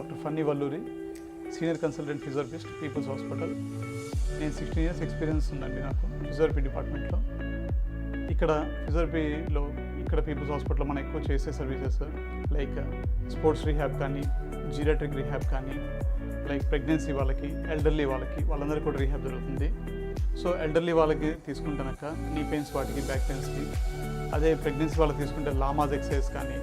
Doctor Phani Valluri, senior consultant physiotherapist, People's Hospital. నేను 16 years experience ఉందండి నాకు ఫిజియోథెరపీ డిపార్ట్మెంట్లో. ఇక్కడ ఫిజియోథెరపీలో ఇక్కడ పీపుల్స్ హాస్పిటల్లో మనం ఎక్కువ చేసే సర్వీసెస్ లైక్ స్పోర్ట్స్ రీహాబ్ కానీ, జీరియాట్రిక్ రీహాబ్ కానీ, లైక్ ప్రెగ్నెన్సీ వాళ్ళకి, ఎల్డర్లీ వాళ్ళందరికీ కూడా రీహాబ్ జరుగుతుంది. సో ఎల్డర్లీ వాళ్ళకి తీసుకుంటానక నీ పెయిన్స్ వాటికి, బ్యాక్ పెయిన్స్కి. అదే ప్రెగ్నెన్సీ వాళ్ళకి తీసుకుంటే లామాజ్ ఎక్సర్సైజ్ కానీ,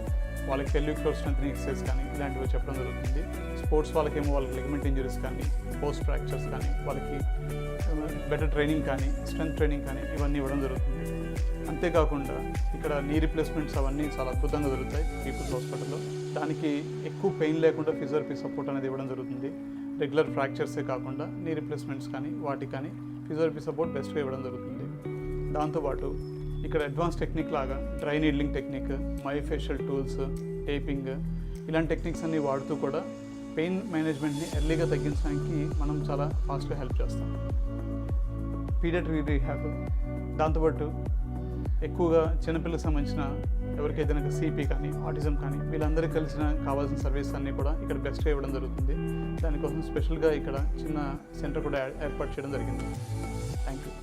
వాళ్ళకి పెల్విక్ ఫ్లోర్ స్ట్రెంథనింగ్ ఎక్సర్సైజ్ కానీ ఇలాంటివి చెప్పడం జరుగుతుంది. స్పోర్ట్స్ వాళ్ళకేమో వాళ్ళకి లిగమెంట్ ఇంజరీస్ కానీ, పోస్ట్ ఫ్రాక్చర్స్ కానీ, వాళ్ళకి బెటర్ ట్రైనింగ్ కానీ, స్ట్రెంత్ ట్రైనింగ్ కానీ ఇవన్నీ ఇవ్వడం జరుగుతుంది. అంతేకాకుండా ఇక్కడ నీ రిప్లేస్మెంట్స్ అవన్నీ చాలా అద్భుతంగా దొరుకుతాయి పీపుల్స్ హాస్పిటల్లో. దానికి ఎక్కువ పెయిన్ లేకుండా ఫిజియోథెరపీ సపోర్ట్ అనేది ఇవ్వడం జరుగుతుంది. రెగ్యులర్ ఫ్రాక్చర్సే కాకుండా నీ రిప్లేస్మెంట్స్ కానీ వాటికి కానీ ఫిజియోథెరపీ సపోర్ట్ బెస్ట్గా ఇవ్వడం జరుగుతుంది. దాంతోపాటు ఇక్కడ అడ్వాన్స్ టెక్నిక్ లాగా dry needling technique, myofascial tools, taping ఇలాంటి టెక్నిక్స్ అన్ని వాడుతూ కూడా పెయిన్ మేనేజ్మెంట్ని ఎర్లీగా తగ్గించడానికి మనం చాలా ఫాస్ట్గా హెల్ప్ చేస్తాం. పీడియాట్రిక్ రీహాబ్, దాంతోపాటు ఎక్కువగా చిన్నపిల్లలకు సంబంధించిన ఎవరికైతే కనుక సిపి కానీ, ఆటిజం కానీ వీళ్ళందరికీ కలిసిన కావాల్సిన సర్వీస్ అన్నీ కూడా ఇక్కడ బెస్ట్గా ఇవ్వడం జరుగుతుంది. దానికోసం స్పెషల్గా ఇక్కడ చిన్న సెంటర్ కూడా ఏర్పాటు చేయడం జరిగింది. Thank you.